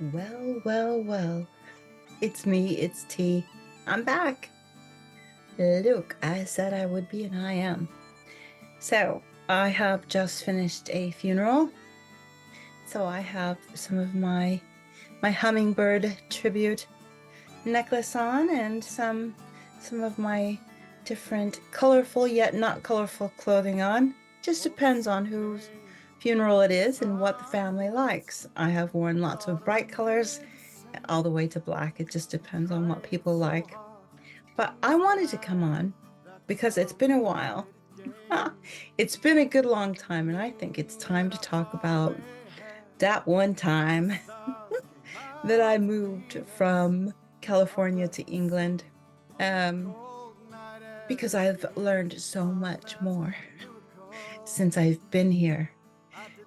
Well, well, well. It's me, it's T. I'm back. Look, I said I would be, and I am. So, I have just finished a funeral. So I have some of my hummingbird tribute necklace on and some of my different colorful yet not colorful clothing on. Just depends on whose funeral it is and what the family likes. I have worn lots of bright colors all the way to black. It just depends on what people like. But I wanted to come on because it's been a while. It's been a good long time, and I think it's time to talk about that one time that I moved from California to England. Um, because I've learned so much more since I've been here.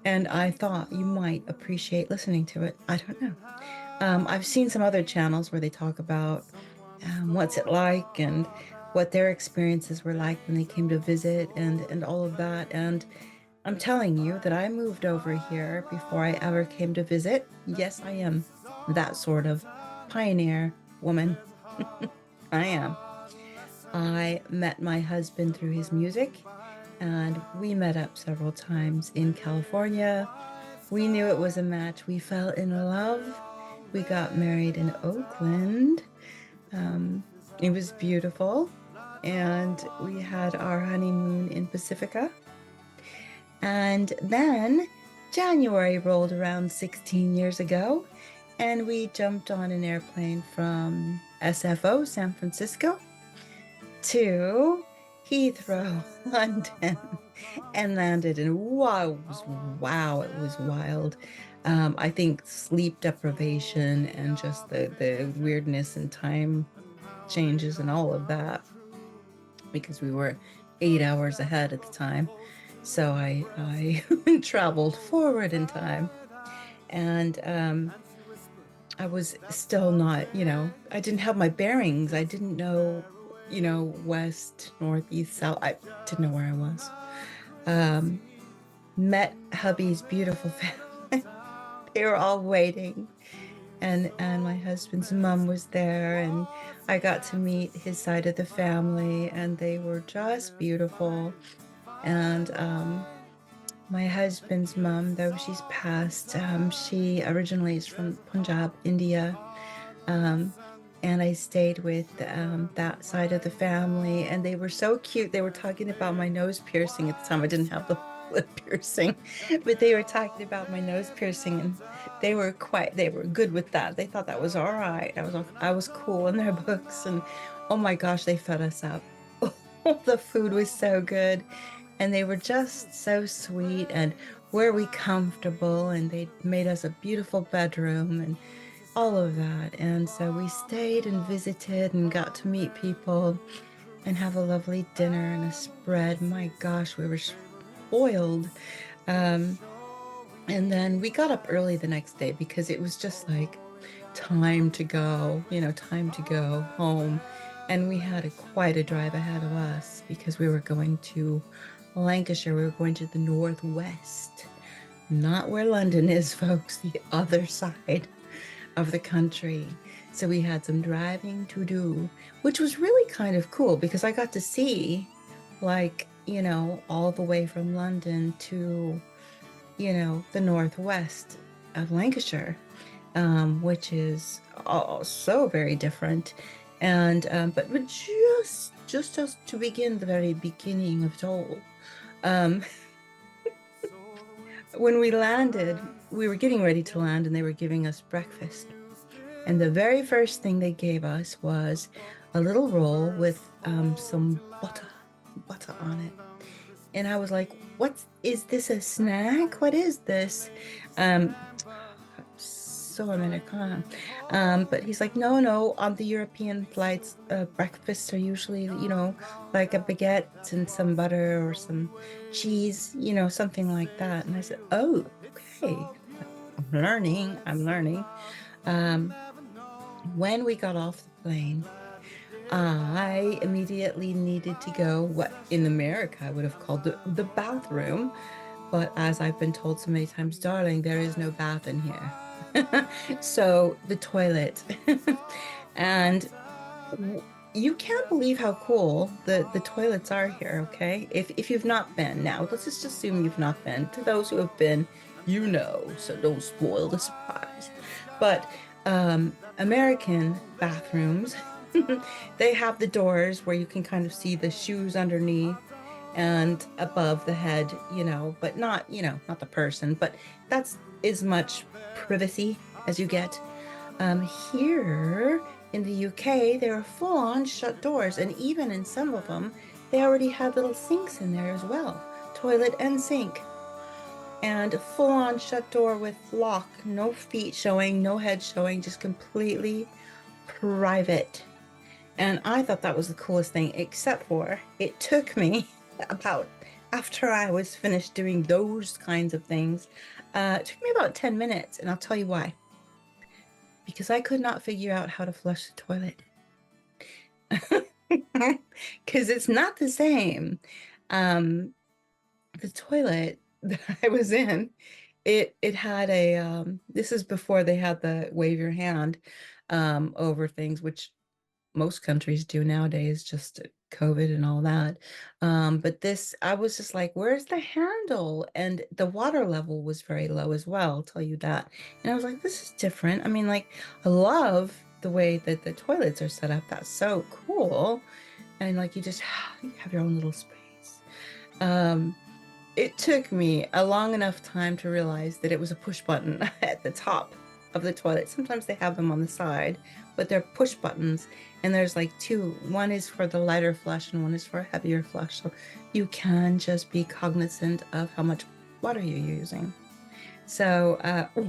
And I thought you might appreciate listening to it. I don't know. I've seen some other channels where they talk about what's it like and what their experiences were like when they came to visit and all of that. And I'm telling you that I moved over here before I ever came to visit. Yes, I am that sort of pioneer woman. I am. I met my husband through his music, and we met up several times in California. We knew it was a match. We fell in love. We got married in Oakland. Um, it was beautiful. And we had our honeymoon in Pacifica. And then January rolled around 16 years ago, and we jumped on an airplane from SFO, San Francisco, to Heathrow, London, and landed. And wow, it was wild. I think sleep deprivation and just the weirdness and time changes and all of that, because we were 8 hours ahead at the time. So I traveled forward in time, and I was still not, I didn't have my bearings. I didn't know, west, north, east, south. I didn't know where I was. Um, Met hubby's beautiful family. They were all waiting, and my husband's mom was there, and I got to meet his side of the family, and they were just beautiful. And my husband's mom, though she's passed, she originally is from Punjab, India. Um, and I stayed with that side of the family, and they were so cute. They were talking about my nose piercing at the time. I didn't have the lip piercing, but they were talking about my nose piercing, and they were good with that. They thought that was all right. I was cool in their books, and oh my gosh, they fed us up. The food was so good, and they were just so sweet. And were we comfortable? And they made us a beautiful bedroom and all of that. And so we stayed and visited and got to meet people and have a lovely dinner and a spread. My gosh, we were spoiled. Um, and then we got up early the next day because it was just like time to go, time to go home. And we had quite a drive ahead of us because we were going to Lancashire. We were going to the northwest, not where London is, folks, the other side of the country. So we had some driving to do, which was really kind of cool because I got to see, like, all the way from London to, the northwest of Lancashire, which is so very different. And but just as to begin the very beginning of it all, um, when we landed, we were getting ready to land, and they were giving us breakfast. And the very first thing they gave us was a little roll with some butter on it. And I was like, is this a snack? What is this? Um, so American. But he's like, no, no, on the European flights, breakfasts are usually, like a baguette and some butter or some cheese, something like that. And I said, oh, okay. I'm learning. Um, when we got off the plane, I immediately needed to go what in America I would have called the bathroom. But as I've been told so many times, darling, there is no bath in here. So the toilet. And you can't believe how cool the toilets are here, okay? If you've not been, now let's just assume you've not been. To those who have been, you know, so don't spoil the surprise. But American bathrooms, they have the doors where you can kind of see the shoes underneath and above the head, but not, not the person, but that's as much privacy as you get. Here in the UK, there are full-on shut doors, and even in some of them, they already had little sinks in there as well, toilet and sink, and a full-on shut door with lock, no feet showing, no head showing, just completely private. And I thought that was the coolest thing, except for it took me about, after I was finished doing those kinds of things, it took me about 10 minutes, and I'll tell you why. Because I could not figure out how to flush the toilet. Because it's not the same. The toilet that I was in, it had this is before they had the wave your hand over things, which most countries do nowadays, just COVID and all that. But this, I was just like, where's the handle? And the water level was very low as well, I'll tell you that. And I was like, this is different. I mean, like, I love the way that the toilets are set up. That's so cool. And like, you just you have your own little space. Um, it took me a long enough time to realize that it was a push button at the top of the toilet. Sometimes they have them on the side, but they're push buttons, and there's like two. One is for the lighter flush and one is for a heavier flush. So you can just be cognizant of how much water you're using. So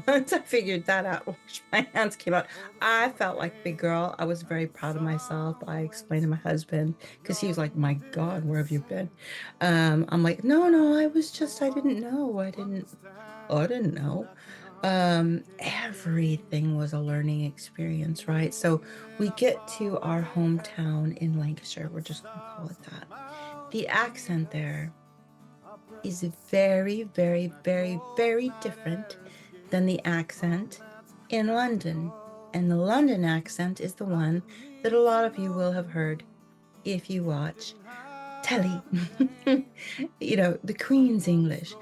once I figured that out, once my hands came out, I felt like big girl. I was very proud of myself. I explained to my husband because he was like, "My God, where have you been?" I'm like, "No, no, I didn't know. I didn't know." Everything was a learning experience, right? So we get to our hometown in Lancashire. We're just gonna call it that. The accent there is very, very, very, very different than the accent in London. And the London accent is the one that a lot of you will have heard if you watch telly, the Queen's English.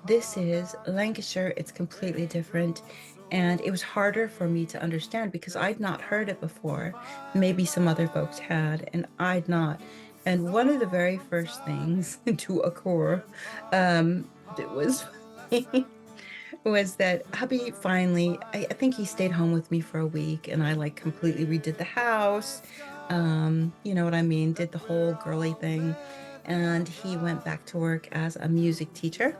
This is Lancashire. It's completely different. And it was harder for me to understand because I'd not heard it before. Maybe some other folks had, and I'd not. And one of the very first things to occur, that was was that hubby finally, I think he stayed home with me for a week, and I like completely redid the house. You know what I mean? Did the whole girly thing. And he went back to work as a music teacher.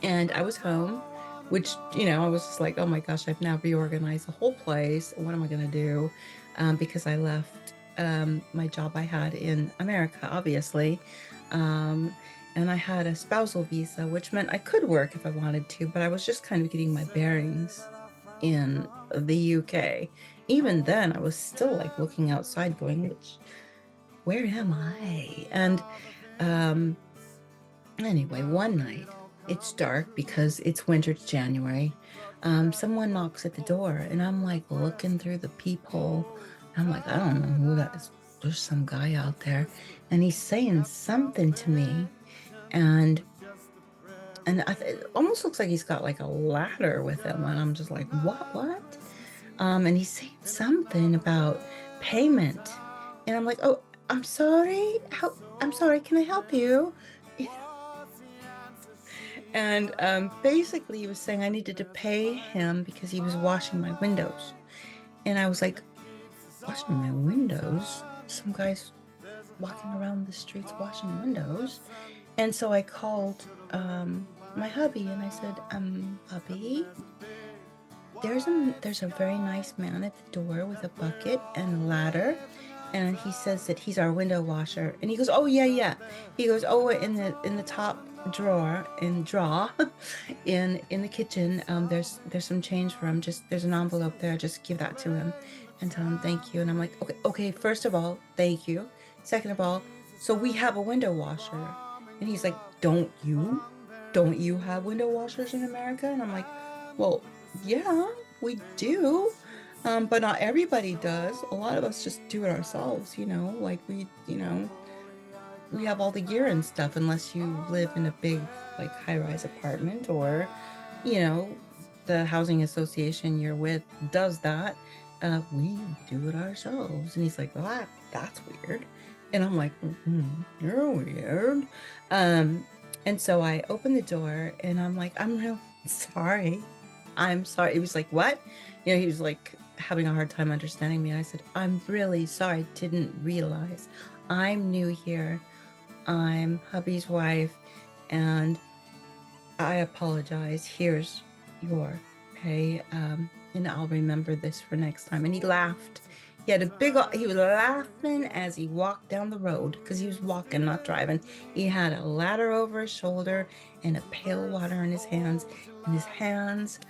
And I was home, which, I was just like, oh my gosh, I've now reorganized the whole place. What am I going to do? Because I left my job I had in America, obviously. And I had a spousal visa, which meant I could work if I wanted to, but I was just kind of getting my bearings in the UK. Even then, I was still like looking outside, going, where am I? And um, anyway, one night, it's dark because it's winter, it's January. Someone knocks at the door, and I'm like looking through the peephole. I'm like, I don't know who that is. There's some guy out there, and he's saying something to me, and it almost looks like he's got like a ladder with him, and I'm just like, what? And he's saying something about payment, and I'm like, oh, I'm sorry. I'm sorry. Can I help you? And basically, he was saying I needed to pay him because he was washing my windows. And I was like, washing my windows? Some guy's walking around the streets washing windows. And so I called my hubby and I said, hubby, there's a very nice man at the door with a bucket and a ladder. And he says that he's our window washer. And he goes, oh yeah, yeah. He goes, oh, in the top drawer in the kitchen, there's some change for him. Just there's an envelope there. Just give that to him and tell him thank you. And I'm like, okay, first of all, thank you. Second of all, so we have a window washer. And he's like, don't you have window washers in America? And I'm like, well, Yeah, we do. But not everybody does. A lot of us just do it ourselves, like we have all the gear and stuff, unless you live in a big, like, high-rise apartment, or, you know, the housing association you're with does that. We do it ourselves. And he's like, well, that's weird. And I'm like, you're weird. Um, and so I opened the door and I'm like, I'm real sorry. I'm sorry. He was like, what? He was like having a hard time understanding me. I said, I'm really sorry. I didn't realize. I'm new here. I'm hubby's wife, and I apologize. Here's your pay. And I'll remember this for next time. And he laughed. He was laughing as he walked down the road, because he was walking, not driving. He had a ladder over his shoulder and a pail of water in his hands. And his hands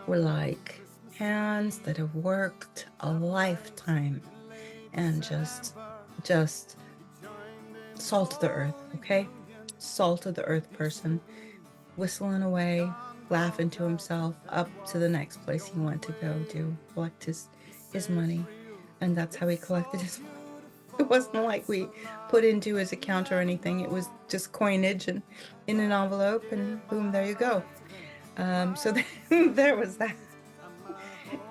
were like hands that have worked a lifetime, and just salt of the earth, okay? Salt of the earth person, whistling away, laughing to himself, up to the next place he wanted to go to collect his money. And that's how he collected his money. It wasn't like we put into his account or anything. It was just coinage and in an envelope, and boom, there you go. So there was that.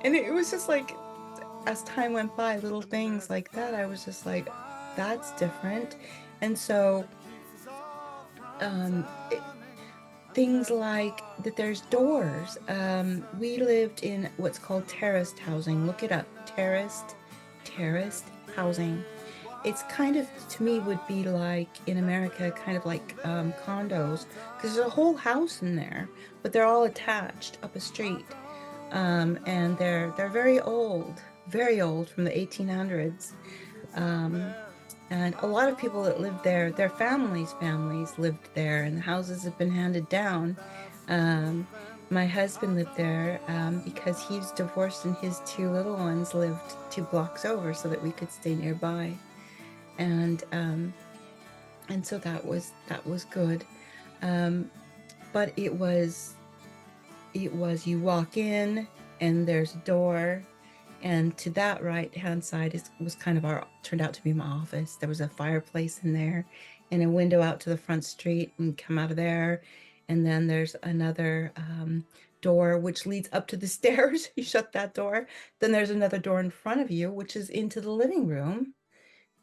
And it was just like, as time went by, little things like that, I was just like, that's different. And so it, things like that, there's doors. We lived in what's called terraced housing. Look it up. Terraced housing. It's kind of, to me, would be like in America, kind of like condos, because there's a whole house in there, but they're all attached up a street. And they're very old, from the 1800s. Um, and a lot of people that lived there, their families lived there, and the houses have been handed down. Um, my husband lived there because he's divorced, and his two little ones lived 2 blocks over, so that we could stay nearby. And so that was good. Um, but it was you walk in and there's a door, and to that right hand side was kind of turned out to be my office. There was a fireplace in there and a window out to the front street, and come out of there. And then there's another door which leads up to the stairs. You shut that door. Then there's another door in front of you, which is into the living room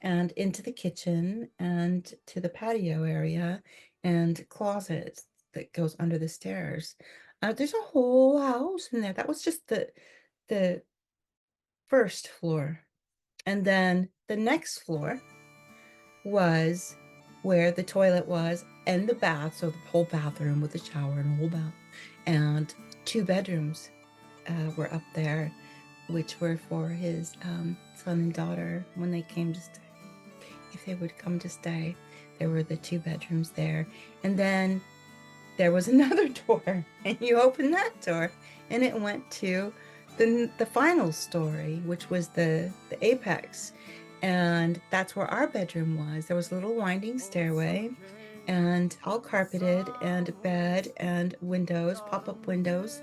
and into the kitchen and to the patio area and closets that goes under the stairs. There's a whole house in there. That was just the first floor. And then the next floor was where the toilet was, and the bath, so the whole bathroom with the shower and a whole bath. And 2 bedrooms were up there, which were for his son and daughter when they came to stay. If they would come to stay, there were the 2 bedrooms there. And then there was another door, and you opened that door, and it went to the final story, which was the apex. And that's where our bedroom was. There was a little winding stairway, and all carpeted, and a bed and windows, pop-up windows.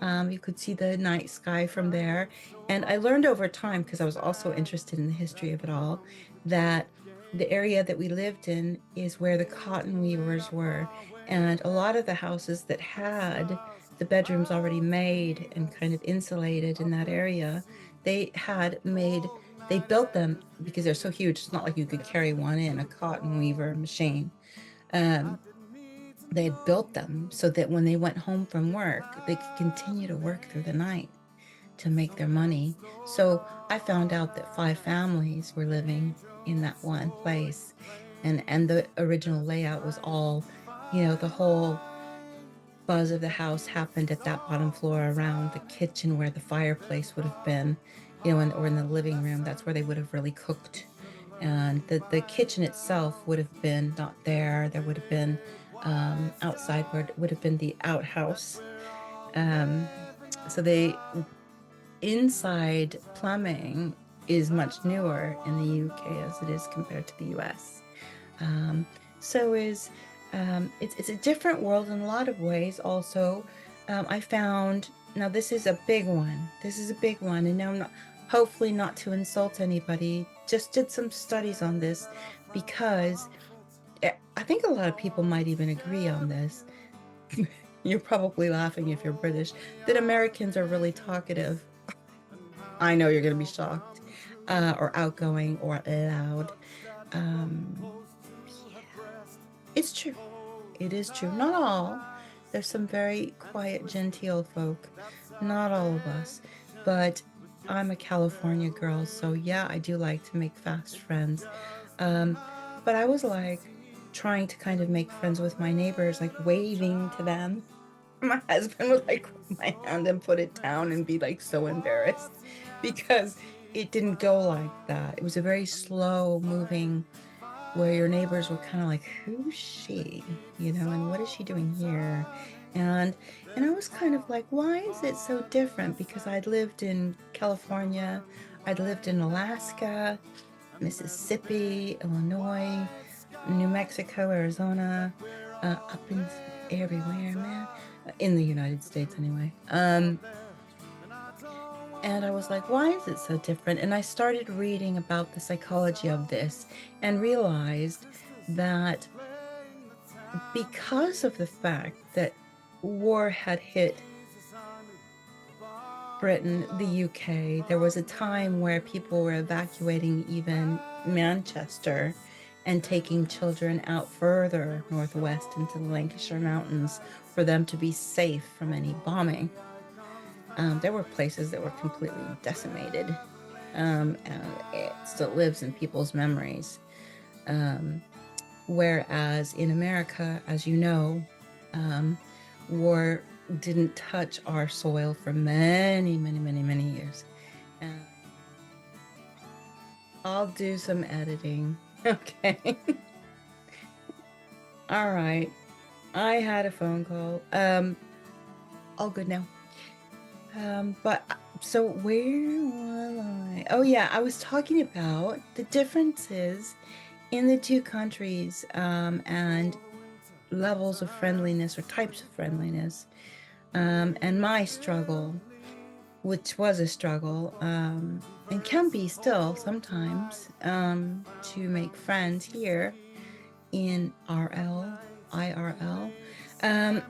You could see the night sky from there. And I learned over time, because I was also interested in the history of it all, that the area that we lived in is where the cotton weavers were. And a lot of the houses that had the bedrooms already made and kind of insulated in that area, they built them because they're so huge. It's not like you could carry one in a cotton weaver machine. Um, they had built them so that when they went home from work, they could continue to work through the night to make their money. So I found out that 5 families were living in that one place. And the original layout was all, the whole buzz of the house happened at that bottom floor around the kitchen where the fireplace would have been, or in the living room. That's where they would have really cooked. And the kitchen itself would have been not there. There would have been outside where it would have been the outhouse. Um, so they inside plumbing is much newer in the UK as it is compared to the US. Um, so it's a different world in a lot of ways. Also, I found Now this is a big one. This is a big one. And now I'm not, hopefully not to insult anybody, just did some studies on this because I think a lot of people might even agree on this. You're probably laughing if you're British, that Americans are really talkative. I know you're going to be shocked, or outgoing or loud. Yeah, it's true. It is true. Not all. There's some very quiet, genteel folk. Not all of us. But I'm a California girl, so yeah, I do like to make fast friends. Um, but I was like trying to kind of make friends with my neighbors, like waving to them. My husband would like grab my hand and put it down and be like so embarrassed because it didn't go like that. It was a very slow moving where your neighbors were kind of like, who's she? And what is she doing here? And I was kind of like, why is it so different? Because I'd lived in California, I'd lived in Alaska, Mississippi, Illinois, New Mexico, Arizona, up in everywhere, man, in the United States anyway. And I was like, why is it so different? And I started reading about the psychology of this and realized that because of the fact that war had hit Britain, the UK, there was a time where people were evacuating even Manchester and taking children out further northwest into the Lancashire Mountains for them to be safe from any bombing. There were places that were completely decimated, and it still lives in people's memories. Whereas in America, as you know, war didn't touch our soil for many, many, many, many years. I'll do some editing. Okay. All right. I had a phone call. All good now. But so where was I? Oh yeah, I was talking about the differences in the two countries, and levels of friendliness or types of friendliness, and my struggle, which was a struggle, and can be still sometimes, to make friends here in IRL. Um,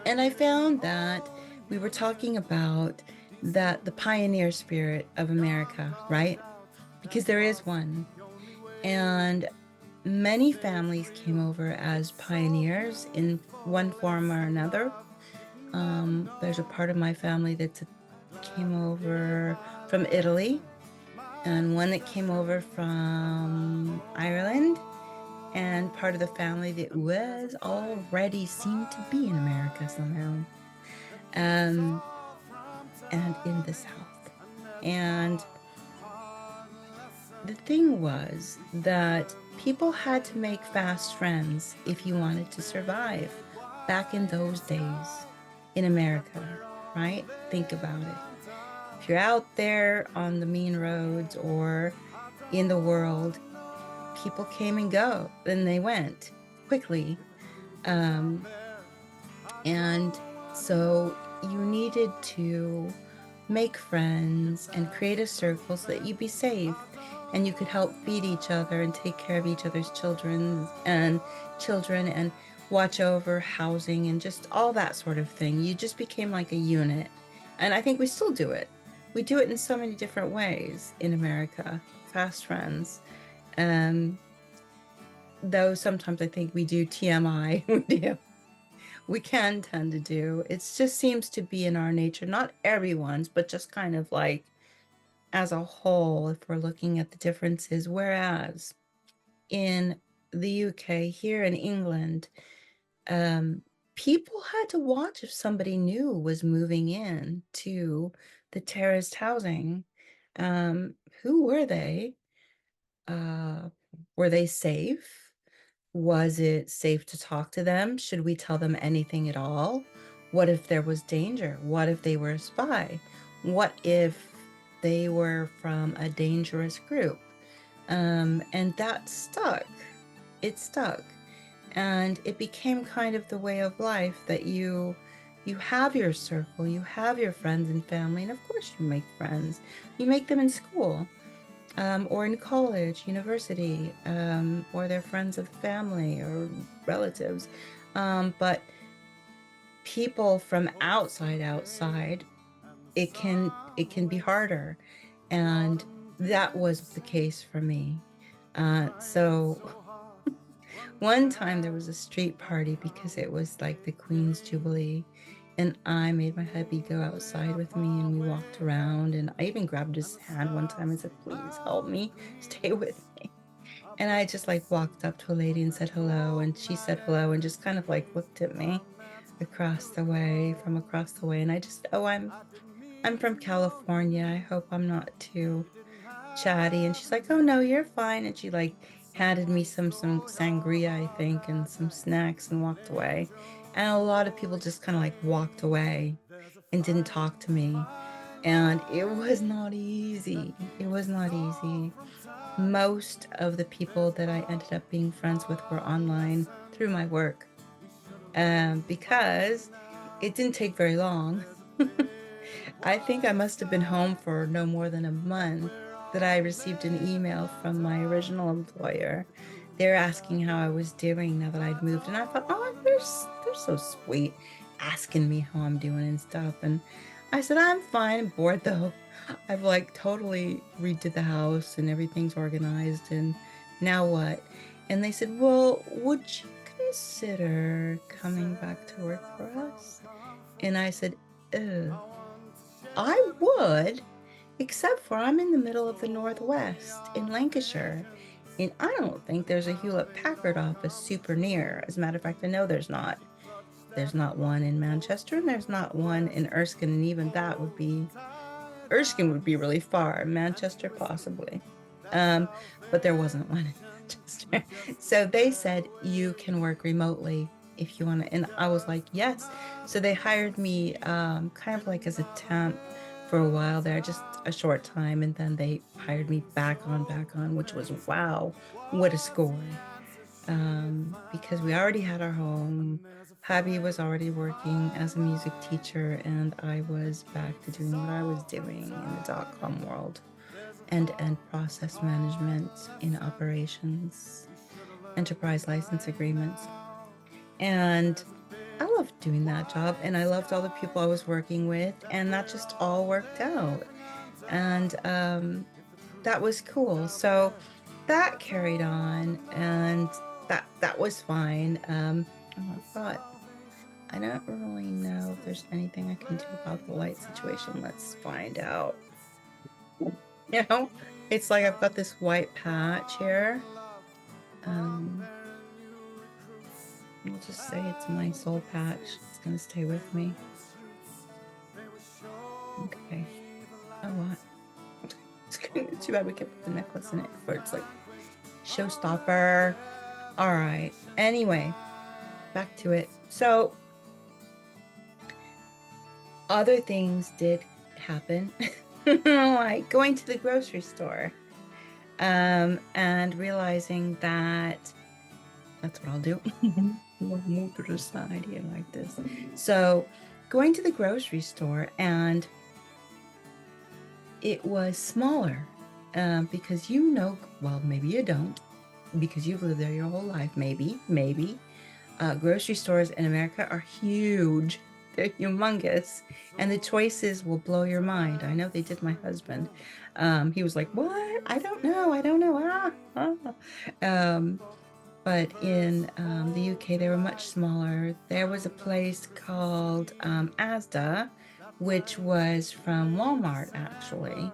and I found that we were talking about that the pioneer spirit of America, right? Because there is one. And many families came over as pioneers in one form or another. There's a part of my family that came over from Italy, and one that came over from Ireland, and part of the family that was already seemed to be in America somehow, and in the South. And the thing was that people had to make fast friends if you wanted to survive back in those days in America, right? Think about it. If you're out there on the mean roads or in the world, people came and go, and they went quickly. And so you needed to make friends and create a circle so that you'd be safe and you could help feed each other and take care of each other's children and watch over housing and just all that sort of thing. You just became like a unit. And I think we still do it. We do it in so many different ways in America, fast friends. Though sometimes I think we do TMI. We can tend to do. It just seems to be in our nature, not everyone's, but just kind of like as a whole, if we're looking at the differences. Whereas in the UK, here in England, people had to watch if somebody new was moving in to the terraced housing. Who were they? Were they safe? Was it safe to talk to them? Should we tell them anything at all? What if there was danger? What if they were a spy? What if they were from a dangerous group? And that stuck. It stuck. And it became kind of the way of life that you you have your circle, you have your friends and family, and of course you make friends. You make them in school, or in college, university, or they're friends of family or relatives. But people from outside, it can be harder, and that was the case for me. So one time there was a street party because it was like the Queen's Jubilee, and I made my hubby go outside with me, and we walked around, and I even grabbed his hand one time and said, "Please help me, stay with me." And I just like walked up to a lady and said hello, and she said hello and just kind of like looked at me from across the way, and I just, "Oh, I'm from California. I hope I'm not too chatty." And she's like, "Oh no, you're fine." And she like handed me some sangria, I think, and some snacks and walked away. And a lot of people just kind of like walked away and didn't talk to me. And it was not easy. It was not easy. Most of the people that I ended up being friends with were online through my work, because it didn't take very long. I think I must have been home for no more than a month that I received an email from my original employer. They're asking how I was doing now that I'd moved, and I thought, oh, they're so sweet, asking me how I'm doing and stuff. And I said, I'm fine. I'm bored though. I've like totally redid the house and everything's organized, and now what? And they said, well, would you consider coming back to work for us? And I said, ugh. I would, except for I'm in the middle of the Northwest in Lancashire, and I don't think there's a Hewlett-Packard office super near. As a matter of fact, I know there's not. There's not one in Manchester, and there's not one in Erskine, and even that would be, Erskine would be really far, Manchester possibly. Um, but there wasn't one in Manchester. So they said you can work remotely if you want to. And I was like, yes. So they hired me kind of like as a temp for a while there, just a short time, and then they hired me back on, which was wow, what a score. Because we already had our home. Hubby was already working as a music teacher, and I was back to doing what I was doing in the dot-com world, end-to-end process management in operations, enterprise license agreements. And I loved doing that job, and I loved all the people I was working with, and that just all worked out. And that was cool. So that carried on, and that was fine. Oh, I thought, I don't really know if there's anything I can do about the light situation. Let's find out. You know, it's like I've got this white patch here. Um, we'll just say it's my soul patch. It's gonna stay with me. Okay. Oh what? It's too bad we can't put the necklace in it for it's like showstopper. All right. Anyway, back to it. So other things did happen, like going to the grocery store, and realizing that that's what I'll do. We'll move to the side here like this. So going to the grocery store, and it was smaller, because well, maybe you don't, because you've lived there your whole life, maybe. Grocery stores in America are huge. They're humongous, and the choices will blow your mind. I know they did my husband. He was like, "What? I don't know. Ah, ah." Um, but in the UK, they were much smaller. There was a place called Asda, which was from Walmart, actually.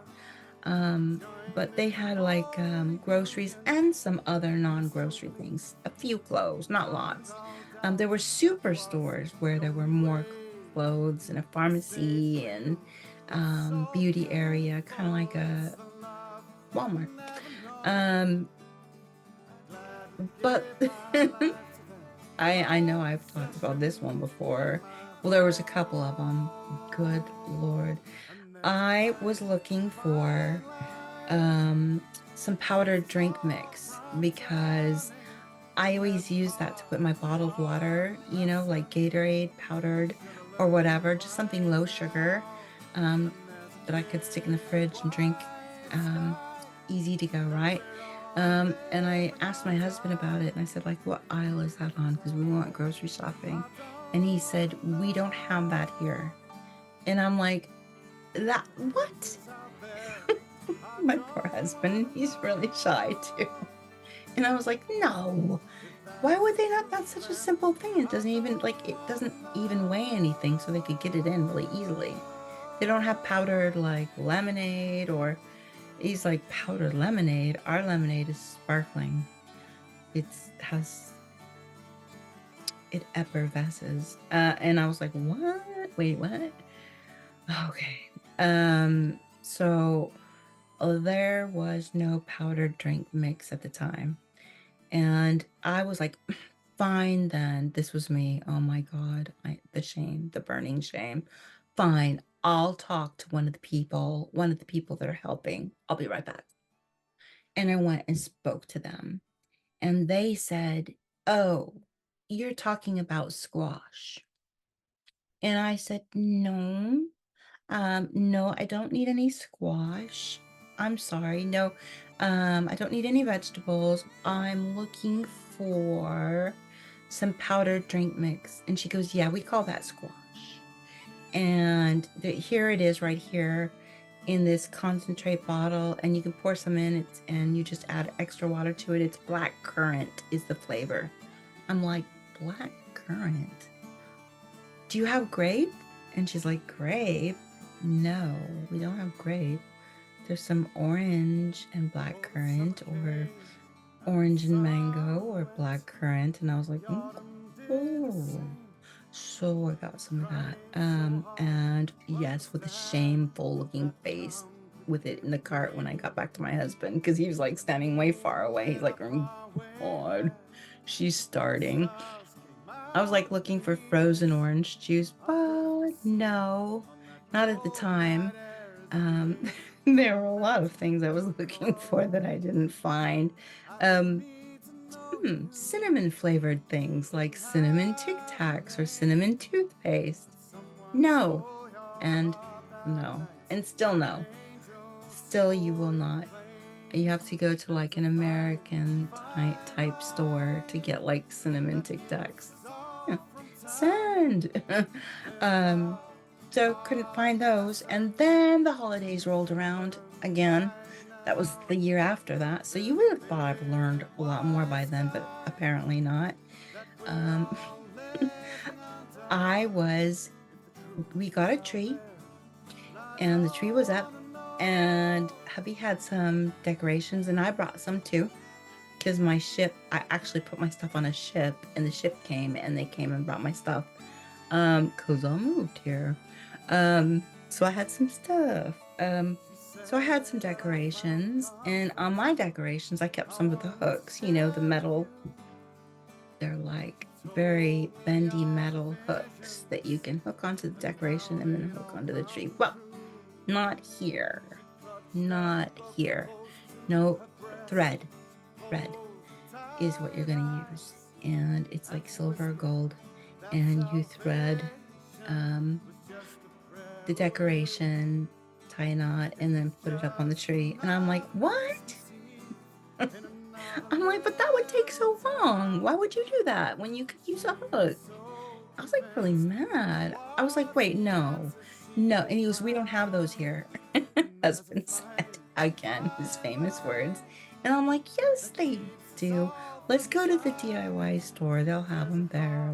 But they had like groceries and some other non-grocery things, a few clothes, not lots. There were superstores where there were more clothes, and a pharmacy, and beauty area, kind of like a Walmart. Um, but I know I've talked about this one before. Well, there was a couple of them. Good Lord. I was looking for some powdered drink mix, because I always use that to put my bottled water, like Gatorade powdered, or whatever, just something low sugar, that I could stick in the fridge and drink, easy to go, right? And I asked my husband about it and I said, like, what aisle is that on? Because we went grocery shopping. And he said, we don't have that here. And I'm like, that what? My poor husband, he's really shy too. And I was like, no, why would they not? That's such a simple thing. It doesn't even weigh anything, so they could get it in really easily. They don't have powdered like lemonade, or he's like, powdered lemonade. Our lemonade is sparkling. It effervesces. And I was like, what? Wait, what? Okay. So there was no powdered drink mix at the time. And I was like, fine then. This was me. Oh my God. The shame, the burning shame. Fine. I'll talk to one of the people that are helping. I'll be right back. And I went and spoke to them. And they said, oh, you're talking about squash. And I said, no, no, I don't need any squash. I'm sorry. No, I don't need any vegetables. I'm looking for some powdered drink mix. And she goes, yeah, we call that squash. And here it is right here in this concentrate bottle, and you can pour some in, and you just add extra water to it. It's black currant is the flavor. I'm like, black currant? Do you have grape? And she's like, grape? No, we don't have grape. There's some orange and black currant, or orange and mango, or black currant. And I was like, oh. So I got some of that. And yes, with a shameful looking face with it in the cart when I got back to my husband, because he was like standing way far away. He's like, oh God, she's starting. I was like looking for frozen orange juice, but no, not at the time. There were a lot of things I was looking for that I didn't find. Cinnamon flavored things like cinnamon Tic Tacs or cinnamon toothpaste. No, and no, and still no. Still, you will not. You have to go to like an American type store to get like cinnamon Tic Tacs. Yeah. Send. So couldn't find those. And then the holidays rolled around again. That was the year after that. So you would have thought I've learned a lot more by then, but apparently not. We got a tree, and the tree was up, and hubby had some decorations, and I brought some too. Because I actually put my stuff on a ship, and the ship came, and they came and brought my stuff. Because I moved here. So I had some stuff. So I had some decorations, and on my decorations, I kept some of the hooks, the metal. They're like very bendy metal hooks that you can hook onto the decoration and then hook onto the tree. Well, not here. Not here. No, thread. Thread is what you're going to use. And it's like silver or gold. And you thread the decoration, tie a knot, and then put it up on the tree. And I'm like, what? I'm like, but that would take so long. Why would you do that when you could use a hook? I was like really mad. I was like, wait, no. And he goes, we don't have those here. Husband said, again, his famous words. And I'm like, yes, they do. Let's go to the DIY store. They'll have them there.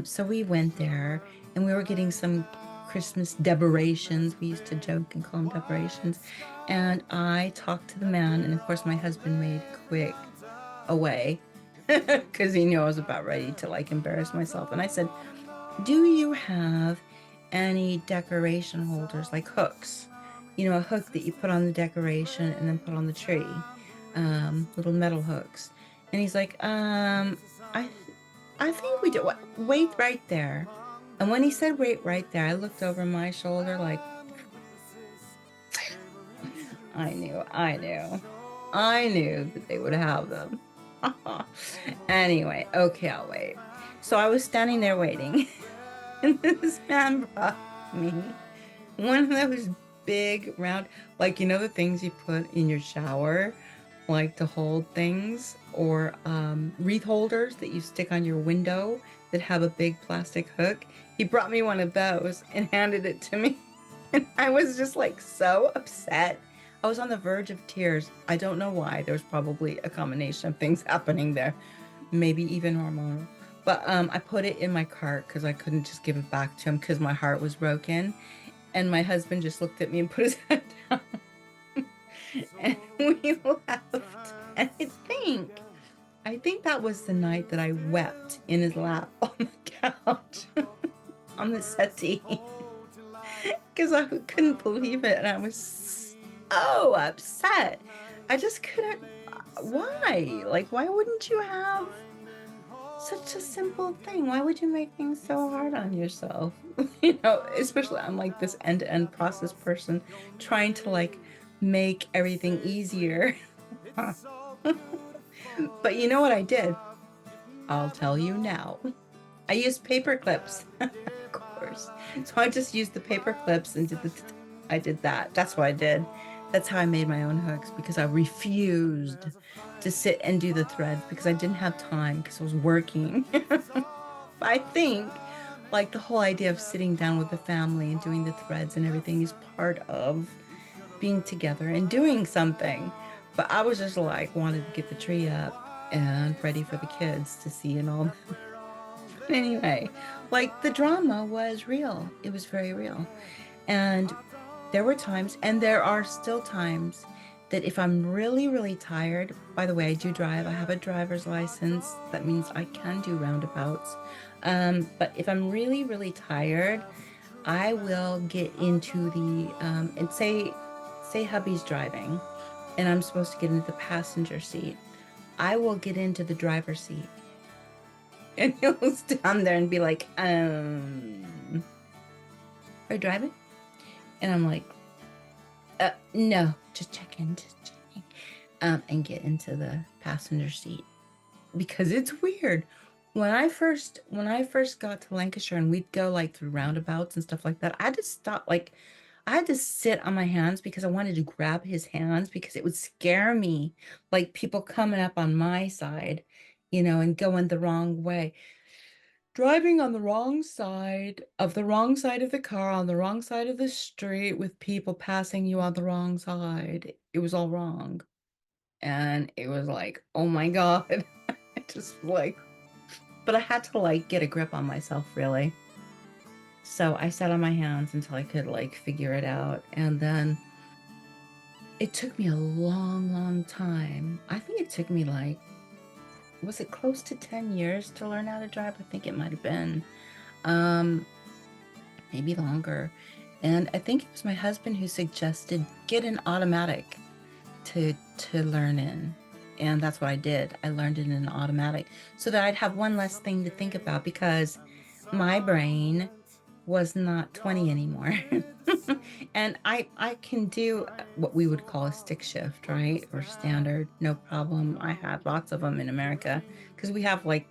So we went there, and we were getting some Christmas decorations. We used to joke and call them decorations. And I talked to the man, and of course my husband made quick away because he knew I was about ready to like embarrass myself. And I said, do you have any decoration holders, like hooks? A hook that you put on the decoration and then put on the tree. Little metal hooks. And he's like, I think we do. Wait right there. And when he said wait right there, I looked over my shoulder like, I knew that they would have them. Anyway, okay, I'll wait. So I was standing there waiting, and this man brought me one of those big round, like, the things you put in your shower, like to hold things, or wreath holders that you stick on your window that have a big plastic hook. He brought me one of those and handed it to me. And I was just like so upset. I was on the verge of tears. I don't know why. There was probably a combination of things happening there, maybe even hormonal. But I put it in my cart because I couldn't just give it back to him because my heart was broken. And my husband just looked at me and put his head down. And we laughed. And I think that was the night that I wept in his lap on the couch, on the settee, because I couldn't believe it. And I was so upset. I just couldn't. Why? Like, why wouldn't you have such a simple thing? Why would you make things so hard on yourself? Especially I'm like this end-to-end process person trying to like make everything easier. But you know what I did? I'll tell you now. I used paper clips, of course. So I just used the paper clips and I did that. That's what I did. That's how I made my own hooks because I refused to sit and do the threads because I didn't have time because I was working. I think like the whole idea of sitting down with the family and doing the threads and everything is part of being together and doing something. But I was just like wanted to get the tree up and ready for the kids to see and all. Anyway, like the drama was real. It was very real. And there were times, and there are still times, that if I'm really, really tired, by the way, I do drive, I have a driver's license. That means I can do roundabouts. But if I'm really, really tired, I will get into the, and say hubby's driving, and I'm supposed to get into the passenger seat. I will get into the driver's seat. And he'll stand there and be like, are you driving? And I'm like, no, just checking. And get into the passenger seat because it's weird. When I first got to Lancashire and we'd go like through roundabouts and stuff like that, I had to stop, like I had to sit on my hands because I wanted to grab his hands because it would scare me, like people coming up on my side, and going the wrong way. Driving on the wrong side of the car, on the wrong side of the street with people passing you on the wrong side. It was all wrong. And it was like, oh my God. I just like, but I had to like get a grip on myself, really. So I sat on my hands until I could like figure it out. And then it took me a long, long time. I think it took me like, was it close to 10 years to learn how to drive? I think it might have been. Um, Maybe longer. And I think it was my husband who suggested get an automatic to learn in. And that's what I did. I learned it in an automatic so that I'd have one less thing to think about because my brain was not 20 anymore. And I can do what we would call a stick shift, right? Or standard, no problem. I had lots of them in America because we have like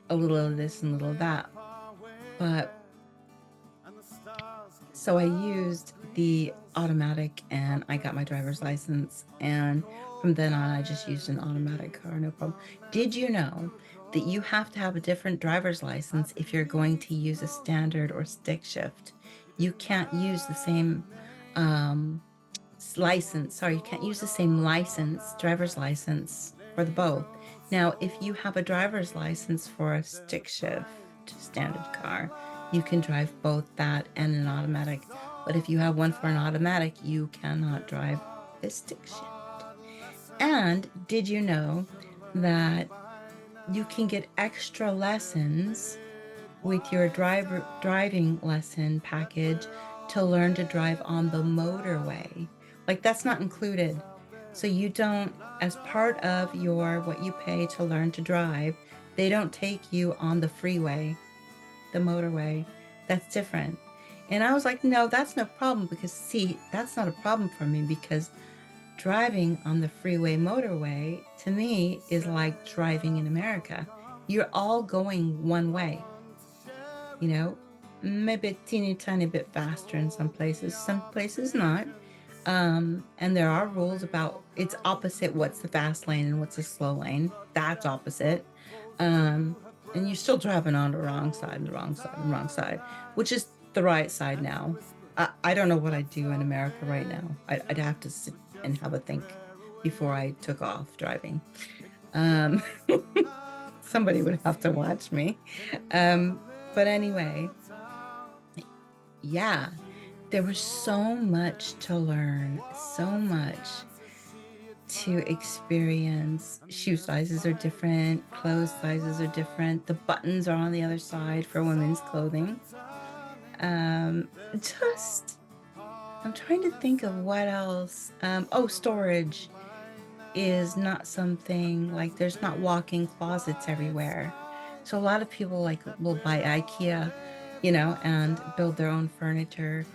a little of this and a little of that. But so I used the automatic and I got my driver's license. And from then on, I just used an automatic car, no problem. Did you know that you have to have a different driver's license if you're going to use a standard or stick shift? You can't use the same um, license. Sorry, you can't use the same driver's license for the both. Now, if you have a driver's license for a stick shift standard car, you can drive both that and an automatic. But if you have one for an automatic, you cannot drive a stick shift. And did you know that you can get extra lessons with your driving lesson package to learn to drive on the motorway? Like that's not included. So you don't, as part of your what you pay to learn to drive, they don't take you on the freeway, the motorway. That's different. And I was like, no, that's no problem because see, that's not a problem for me because driving on the freeway motorway to me is like driving in America. You're all going one way, you know, maybe a teeny tiny bit faster in some places not. And there are rules about it's opposite what's the fast lane and what's the slow lane. That's opposite. Um, and you're still driving on the wrong side and the wrong side and the wrong side, which is the right side now. I don't know what I'd do in America right now. I'd have to sit and have a think before I took off driving. Um, somebody would have to watch me. But anyway, yeah, there was so much to learn, so much to experience. Shoe sizes are different, clothes sizes are different. The buttons are on the other side for women's clothing. Just, I'm trying to think of what else. Oh, storage is not something like there's not walk-in closets everywhere. So a lot of people like will buy IKEA, and build their own furniture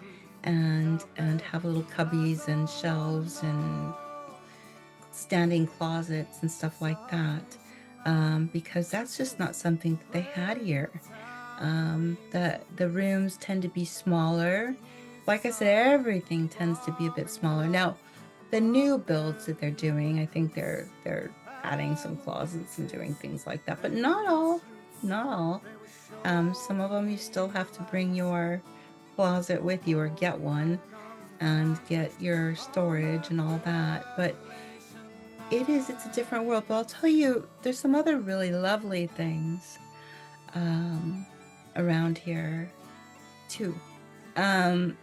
and have little cubbies and shelves and standing closets and stuff like that. Because that's just not something that they had here. The rooms tend to be smaller. Like I said, everything tends to be a bit smaller. Now, the new builds that they're doing, I think they're adding some closets and doing things like that, but not all, not all. Some of them you still have to bring your closet with you or get one and get your storage and all that. But it's a different world. But I'll tell you, there's some other really lovely things um, around here too. Um,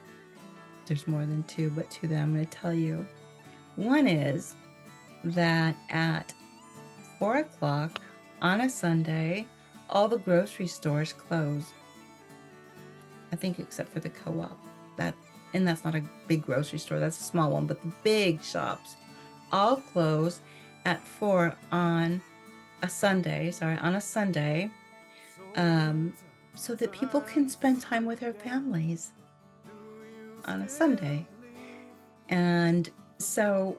there's more than two, but two that I'm going to tell you. One is that at 4 o'clock on a Sunday, all the grocery stores close. I think except for the co-op. And that's not a big grocery store, that's a small one, but the big shops all close at 4 on a Sunday, so that people can spend time with their families on a Sunday. And so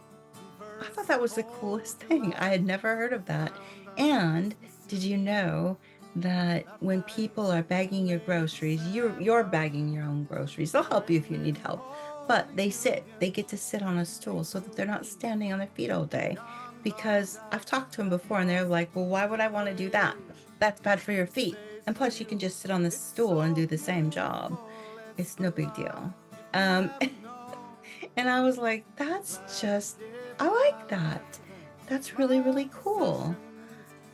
I thought that was the coolest thing. I had never heard of that. And did you know that when people are bagging your groceries, you're bagging your own groceries. They'll help you if you need help, but they get to sit on a stool so that they're not standing on their feet all day. Because I've talked to them before and they're like, well, why would I want to do that? That's bad for your feet. And plus you can just sit on the stool and do the same job. It's no big deal. Um, and I was like, I like that. That's really, really cool.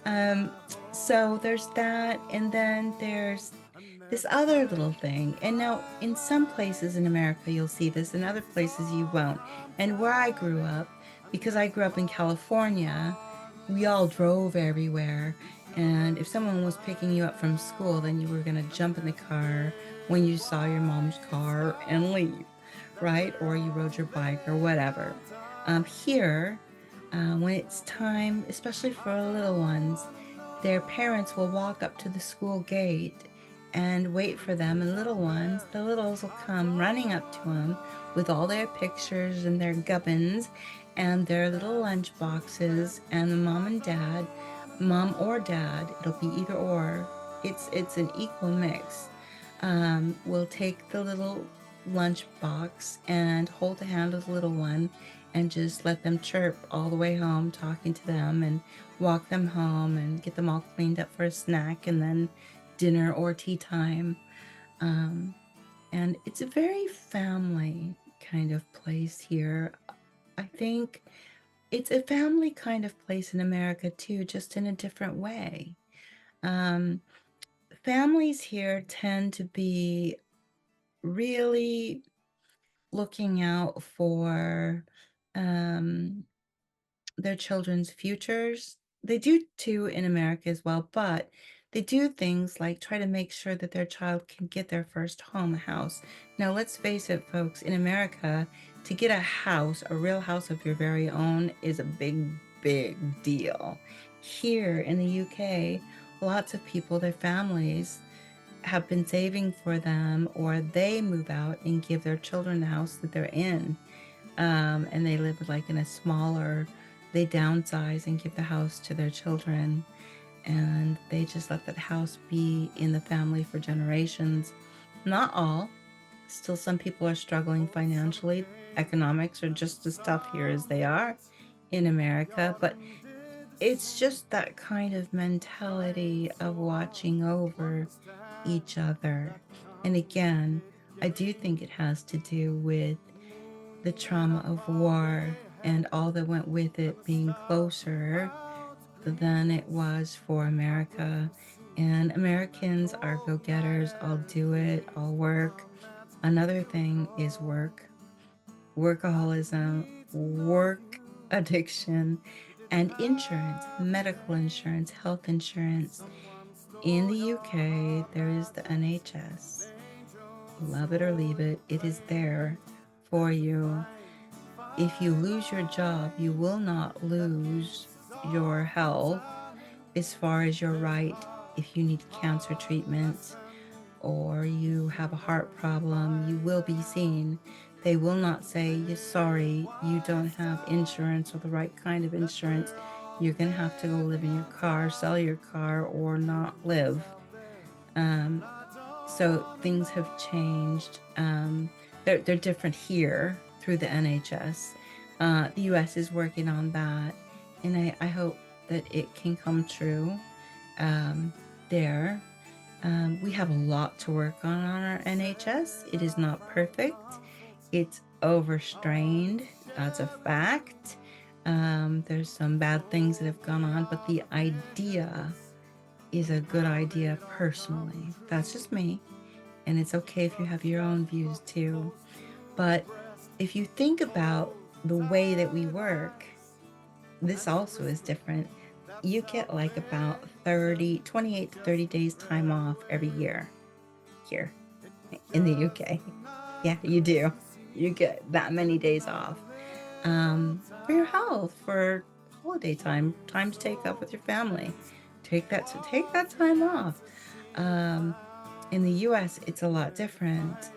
Um, so there's that, and then there's this other little thing. And now, in some places in America, you'll see this, in other places, you won't. And where I grew up, because I grew up in California, we all drove everywhere. And if someone was picking you up from school, then you were going to jump in the car when you saw your mom's car and leave, right? Or you rode your bike or whatever. Here, when it's time, especially for little ones, their parents will walk up to the school gate and wait for them. And the littles will come running up to them with all their pictures and their gubbins and their little lunch boxes. And the mom or dad, it'll be either or. It's an equal mix. Will take the little lunch box and hold the hand of the little one and just let them chirp all the way home, talking to them, and walk them home and get them all cleaned up for a snack and then dinner or tea time. And it's a very family kind of place here. I think it's a family kind of place in America too, just in a different way. Um, Families here tend to be really looking out for um, their children's futures. They do too in America as well, but they do things like try to make sure that their child can get their first home, a house. Now, let's face it, folks, in America, to get a house, a real house of your very own, is a big, big deal. Here in the UK, lots of people, their families, have been saving for them, or they move out and give their children the house that they're in. And they live like in a smaller, they downsize and give the house to their children, and they just let that house be in the family for generations. Not all, still some people are struggling financially. Economics are just as tough here as they are in America, but it's just that kind of mentality of watching over each other. And again, I do think it has to do with the trauma of war and all that went with it being closer than it was for America. And Americans are go-getters. I'll do it, I'll work. Another thing is work, workaholism, work addiction, and insurance, medical insurance, health insurance. In the UK, there is the NHS. Love it or leave it, it is there for you. If you lose your job, you will not lose your health as far as your right if you need cancer treatment or you have a heart problem, you will be seen. They will not say, "You're sorry, you don't have insurance or the right kind of insurance. You're going to have to go live in your car, sell your car, or not live." Um, so things have changed. They're different here through the NHS. The US is working on that, and I hope that it can come true um, there. We have a lot to work on our NHS. It is not perfect. It's overstrained. That's a fact. There's some bad things that have gone on, but the idea is a good idea personally. That's just me. And it's okay if you have your own views too. But if you think about the way that we work, this also is different. You get like about 28 to 30 days time off every year here in the UK. Yeah, you do. You get that many days off for your health, for holiday time, time to take up with your family. Take that time off. Um, in the US, it's a lot different.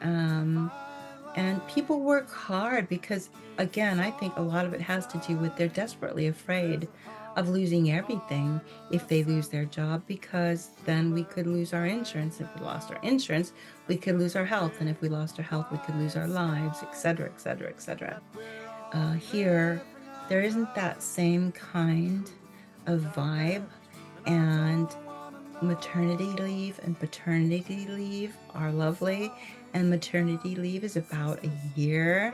And people work hard because, again, I think a lot of it has to do with they're desperately afraid of losing everything if they lose their job, because then we could lose our insurance. If we lost our insurance, we could lose our health. And if we lost our health, we could lose our lives, etc., etc., etc. Here, there isn't that same kind of vibe. And maternity leave and paternity leave are lovely, and maternity leave is about a year.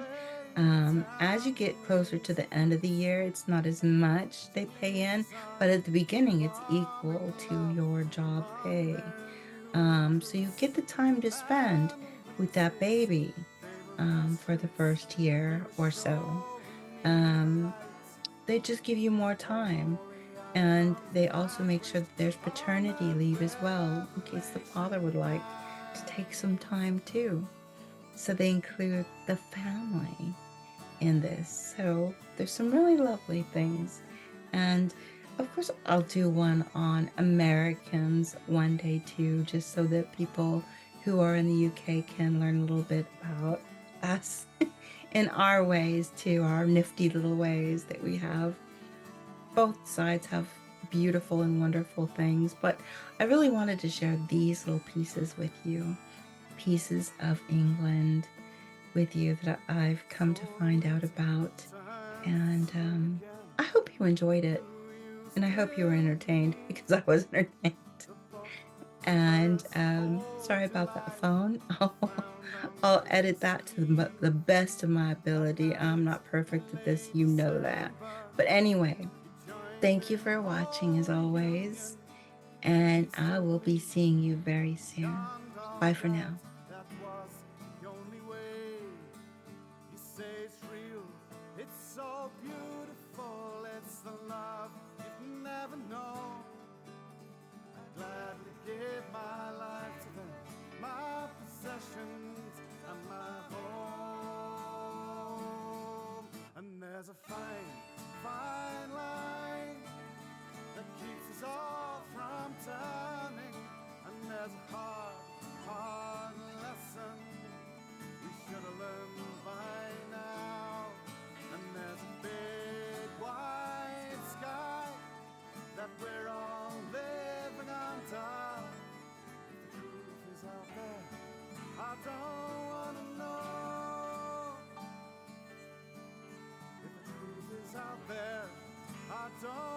As you get closer to the end of the year, it's not as much they pay in, but at the beginning, it's equal to your job pay. So you get the time to spend with that baby for the first year or so. Um, they just give you more time. And they also make sure that there's paternity leave as well, in case the father would like to take some time too. So they include the family in this. So there's some really lovely things. And of course, I'll do one on Americans one day too, just so that people who are in the UK can learn a little bit about us in our ways too, our nifty little ways that we have. Both sides have beautiful and wonderful things, but I really wanted to share these little pieces with you, pieces of England with you that I've come to find out about. And I hope you enjoyed it, and I hope you were entertained, because I was entertained. And sorry about that phone. I'll edit that to the best of my ability. I'm not perfect at this, you know that. But anyway, thank you for watching as always, and I will be seeing you very soon. Bye for now. It's so beautiful, it's the love you've never known. I'd gladly give my life to them, my possessions and my home. And there's a fine, fine line that keeps us all from turning. And there's a hard, hard lesson we should have learned by now. don't